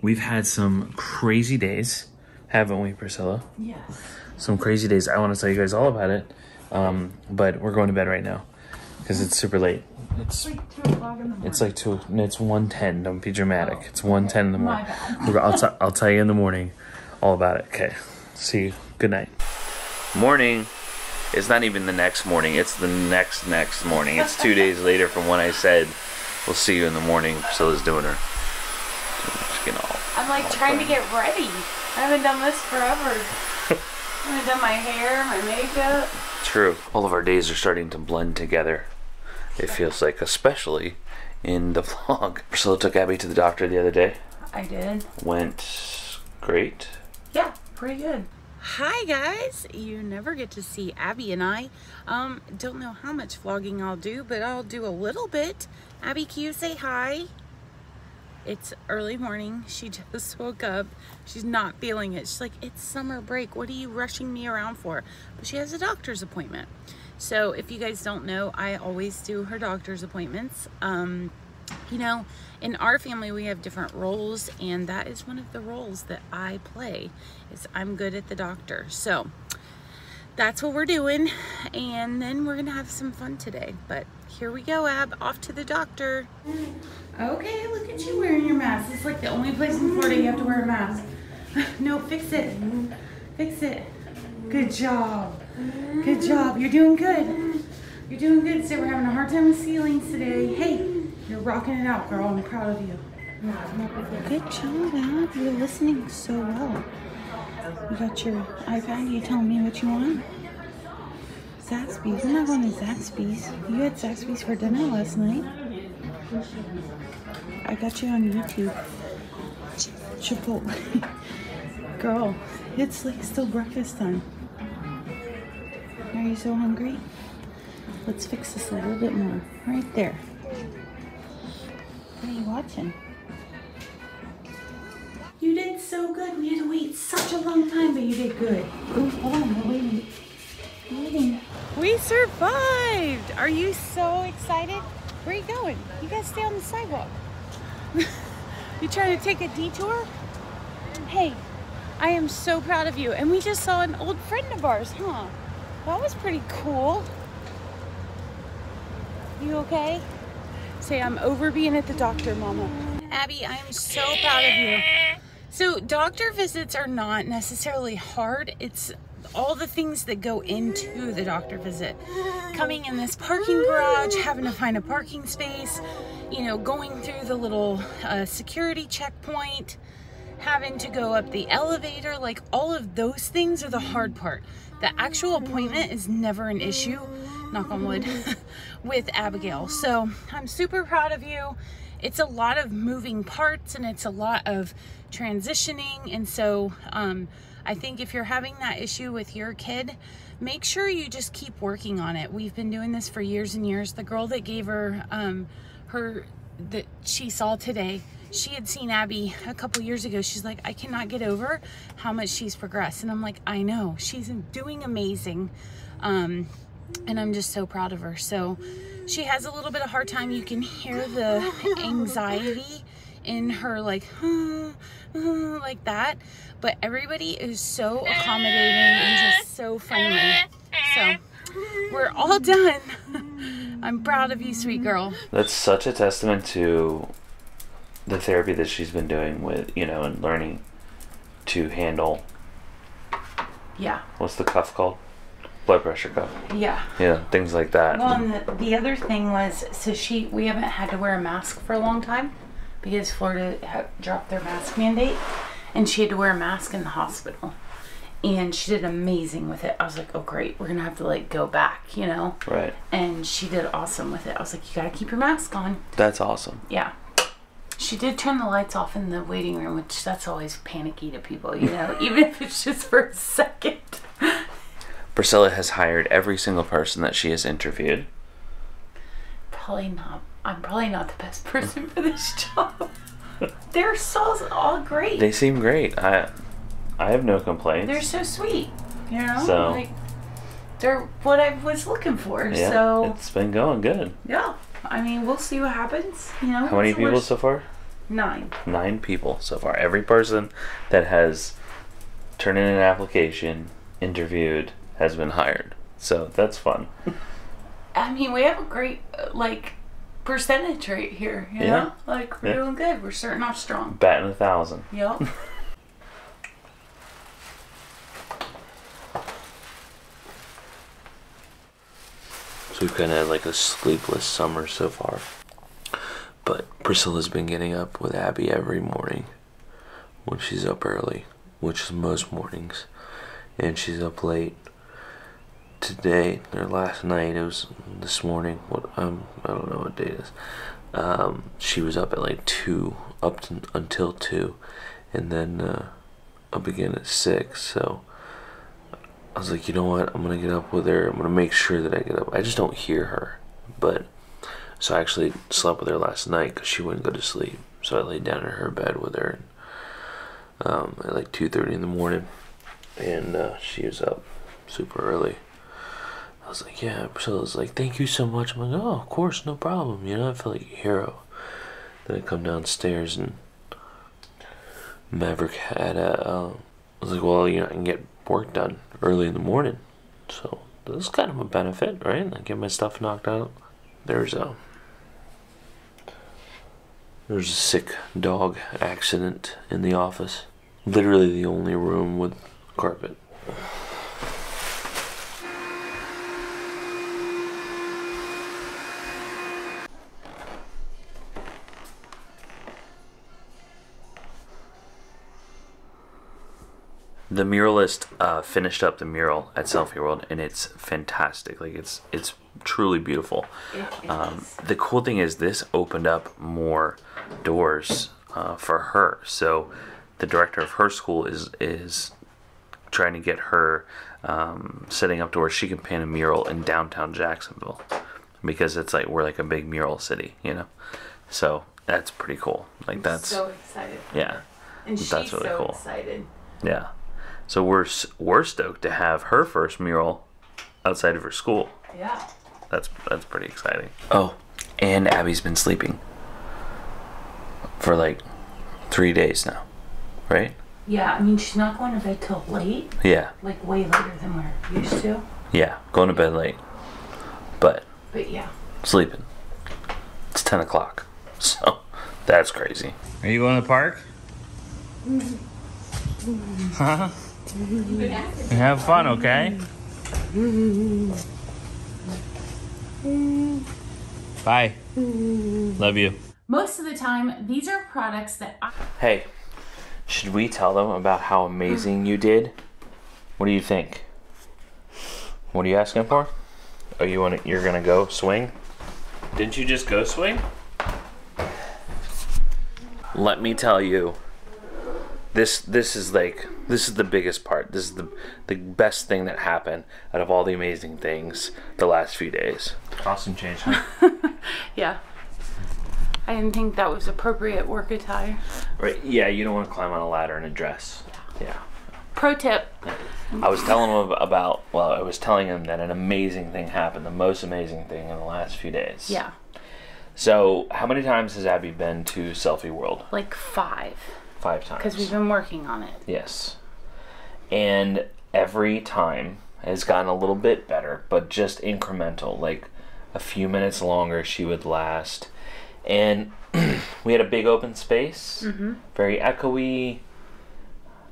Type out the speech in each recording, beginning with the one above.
We've had some crazy days, haven't we, Priscilla? Yes. Some crazy days. I want to tell you guys all about it, but we're going to bed right now because it's super late. It's like 2 o'clock in the morning. It's like 2. It's 1:10. Don't be dramatic. It's 1:10 in the morning. My bad. I'll tell you in the morning all about it. Okay. See you. Good night. Morning. It's not even the next morning. It's the next morning. It's 2 days later from when I said we'll see you in the morning. Priscilla's doing her. I'm like trying to get ready. I haven't done this forever. I haven't done my hair, my makeup. True. All of our days are starting to blend together. It feels like, especially in the vlog. Priscilla took Abby to the doctor the other day. I did. Went great. Yeah, pretty good. Hi guys, you never get to see Abby and I. Don't know how much vlogging I'll do, but I'll do a little bit. Abby, can you say hi? It's early morning. She just woke up. She's not feeling it. She's like, it's summer break. What are you rushing me around for? But she has a doctor's appointment. So if you guys don't know, I always do her doctor's appointments. You know, in our family, we have different roles, and that is one of the roles that I play, is I'm good at the doctor. So that's what we're doing, and then we're gonna have some fun today. But here we go, Ab, off to the doctor. Okay, look at you wearing your mask. It's like the only place in Florida you have to wear a mask. No, fix it. Fix it. Good job. Good job. You're doing good. You're doing good. So we're having a hard time with ceilings today. Hey, you're rocking it out, girl. I'm proud of you. Good job, Ab. You're listening so well. You got your iPad. You telling me what you want? Zaxby's. We're not going to Zaxby's. You had Zaxby's for dinner last night. I got you on YouTube. Chipotle. Girl, it's like still breakfast time. Are you so hungry? Let's fix this a little bit more. Right there. What are you watching? You did so good. We had to wait such a long time, but you did good. Ooh, hold on, we're waiting. We're waiting. We survived! Are you so excited? Where are you going? You gotta stay on the sidewalk. You trying to take a detour? Hey, I am so proud of you. And we just saw an old friend of ours, huh? That was pretty cool. You okay? Say, I'm over being at the doctor, Mama. Abby, I am so proud of you. So doctor visits are not necessarily hard. It's all the things that go into the doctor visit. Coming in this parking garage, having to find a parking space, you know, going through the little security checkpoint, having to go up the elevator, like all of those things are the hard part. The actual appointment is never an issue, knock on wood, with Abigail. So I'm super proud of you. It's a lot of moving parts and it's a lot of transitioning. And so I think if you're having that issue with your kid, make sure you just keep working on it. We've been doing this for years and years. The girl that gave her, that she saw today, she had seen Abby a couple years ago. She's like, I cannot get over how much she's progressed. And I'm like, I know, she's doing amazing. And I'm just so proud of her. So she has a little bit of hard time. You can hear the anxiety in her, like, like that. But everybody is so accommodating and just so friendly. So we're all done. I'm proud of you, sweet girl. That's such a testament to the therapy that she's been doing with, you know, and learning to handle. Yeah. What's the cuff called? Blood pressure cuff. Yeah. Yeah, things like that. Well, and the other thing was, so we haven't had to wear a mask for a long time because Florida dropped their mask mandate, and she had to wear a mask in the hospital. And she did amazing with it. I was like, oh great, we're gonna have to like go back, you know? Right. And she did awesome with it. I was like, you gotta keep your mask on. That's awesome. Yeah. She did turn the lights off in the waiting room, which that's always panicky to people, you know, even if it's just for a second. Priscilla has hired every single person that she has interviewed. Probably not. I'm probably not the best person for this job. They're so all great. They seem great. I have no complaints. They're so sweet, you know? So, like, they're what I was looking for. Yeah, so it's been going good. yeah. I mean, we'll see what happens, you know. How many people so far? 9. 9 people so far. Every person that has turned in an application, interviewed, has been hired. So that's fun. I mean, we have a great, like, percentage rate here, you know? Like, we're doing good. We're starting off strong. Batting 1,000. Yep. So we've kind of had like a sleepless summer so far. But Priscilla's been getting up with Abby every morning when she's up early, which is most mornings. And she's up late today, or last night, it was this morning, I don't know what day it is. She was up at like 2, until 2, and then up again at 6, so I was like, you know what, I'm gonna get up with her, I'm gonna make sure that I get up. I just don't hear her, so I actually slept with her last night because she wouldn't go to sleep, so I laid down in her bed with her at like 2:30 in the morning, and she was up super early. I was like, yeah, Priscilla's like, thank you so much. I'm like, oh, of course, no problem. You know, I feel like a hero. Then I come downstairs and Maverick had I was like, well, you know, I can get work done early in the morning. So this is kind of a benefit, right? I get my stuff knocked out. There's a sick dog accident in the office. Literally the only room with carpet. The muralist finished up the mural at Selfie World, and it's fantastic. Like it's truly beautiful. The cool thing is this opened up more doors for her. So the director of her school is trying to get her setting up to where she can paint a mural in downtown Jacksonville, because it's like we're like a big mural city, you know. So that's pretty cool. Like that's so excited. Yeah, and she's that's really so cool. Excited. Yeah. So we're stoked to have her first mural outside of her school. Yeah. That's pretty exciting. Oh, and Abby's been sleeping for like 3 days now, right? Yeah, I mean, she's not going to bed till late. Yeah. Like way later than we're used to. Yeah, going to bed late. But yeah. Sleeping. It's 10 o'clock. So that's crazy. Are you going to the park? Huh? Have fun, okay? Bye. Love you. Most of the time, these are products that Hey, should we tell them about how amazing you did? What do you think? What are you asking for? Oh, you're gonna go swing? Didn't you just go swing? Let me tell you. This is the biggest part. This is the best thing that happened out of all the amazing things the last few days. Costume change, huh? Yeah. I didn't think that was appropriate work attire. Right, yeah, you don't want to climb on a ladder in a dress. Yeah. Pro tip. I was telling him I was telling him that an amazing thing happened, the most amazing thing in the last few days. Yeah. So, how many times has Abby been to Selfie World? Like 5. 5 times. Because we've been working on it. Yes. And every time has gotten a little bit better, but just incremental. Like a few minutes longer she would last. And we had a big open space, very echoey,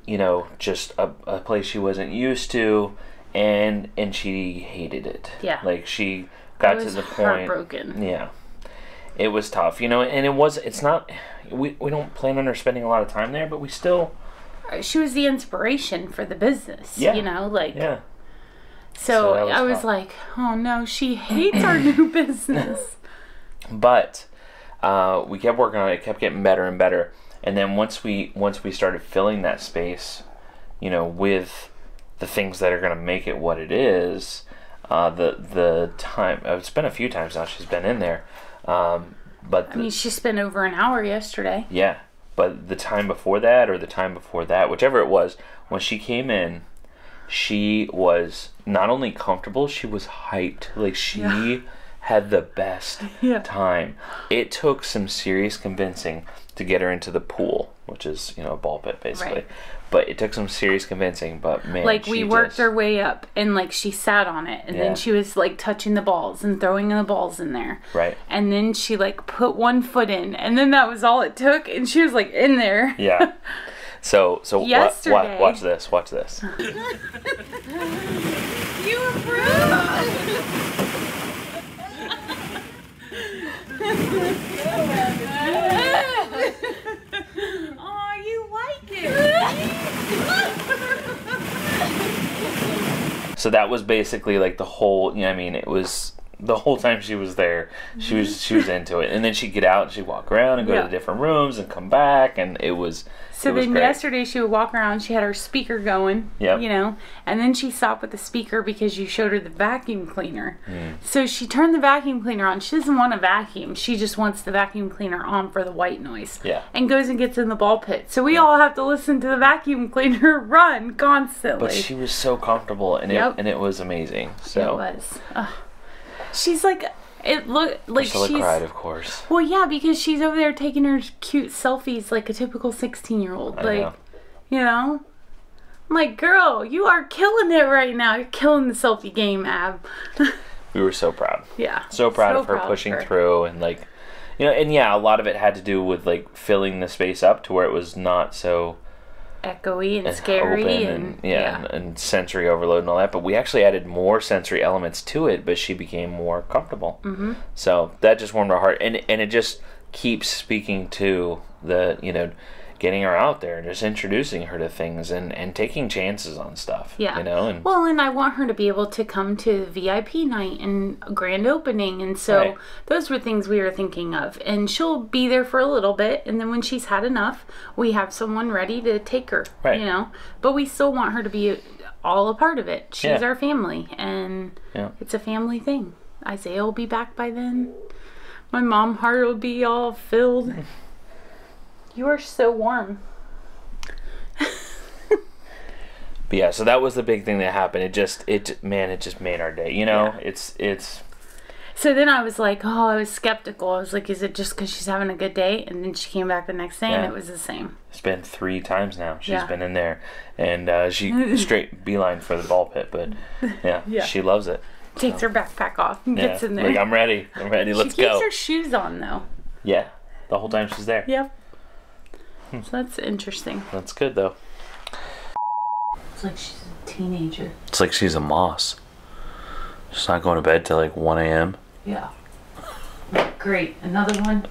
you know, just a place she wasn't used to, and she hated it. Yeah. Like she got to the point. Heartbroken. Yeah. It was tough, you know, and it's not, we don't plan on her spending a lot of time there, but we still. She was the inspiration for the business, yeah. You know, like. Yeah. So I was like, oh no, she hates our new business. But we kept working on it. It kept getting better and better. And then once we started filling that space, you know, with the things that are going to make it what it is, the time, it's been a few times now she's been in there. But I mean, she spent over an hour yesterday. Yeah, but the time before that, or the time before that, whichever it was, when she came in, she was not only comfortable, she was hyped. Like she had the best time. It took some serious convincing to get her into the pool, which is, you know, a ball pit basically. Right. But it took some serious convincing. But man, like we worked our way up, and like she sat on it, and then she was like touching the balls and throwing the balls in there. Right. And then she like put one foot in, and then that was all it took, and she was like in there. Yeah. So yesterday, watch this. Watch this. You approve. Oh, you like it. So that was basically like the whole, you know, I mean, it was the whole time she was there, she was into it. And then she'd get out and she'd walk around and go to the different rooms and come back, and it was So then great. Yesterday she would walk around, she had her speaker going, you know, and then she stopped with the speaker because you showed her the vacuum cleaner. So she turned the vacuum cleaner on. She doesn't want a vacuum. She just wants the vacuum cleaner on for the white noise. Yeah. And goes and gets in the ball pit. So we all have to listen to the vacuum cleaner run constantly. But she was so comfortable, and it was amazing. So it was. She's like, it looked like Priscilla she's cried, of course. Well, yeah, because she's over there taking her cute selfies like a typical 16-year-old. Like, you know? I'm like, girl, you are killing it right now. You're killing the selfie game, Ab. We were so proud. Yeah. So proud of her pushing through, and like, you know, and yeah, a lot of it had to do with like filling the space up to where it was not so echoey and scary and sensory overload and all that. But we actually added more sensory elements to it, but she became more comfortable. So that just warmed our heart, and it just keeps speaking to the, you know, getting her out there and just introducing her to things and taking chances on stuff. You know, and and I want her to be able to come to VIP night and grand opening, and so those were things we were thinking of. And she'll be there for a little bit, and then when she's had enough, we have someone ready to take her. You know, but we still want her to be all a part of it. She's our family, and it's a family thing. Isaiah will be back by then. My mom heart will be all filled. You are so warm. But yeah, so that was the big thing that happened. It just made our day. You know, it's. So then I was like, I was skeptical. I was like, is it just because she's having a good day? And then she came back the next day, and it was the same. It's been 3 times now. She's been in there, and she straight beeline for the ball pit. But she loves it. Takes her backpack off and gets in there. Like, I'm ready. Let's go. She keeps her shoes on though. Yeah, the whole time she's there. Yep. So that's interesting. That's good though. It's like she's a teenager. It's like she's a moss. She's not going to bed till like 1 a.m. Yeah. Great. Another one.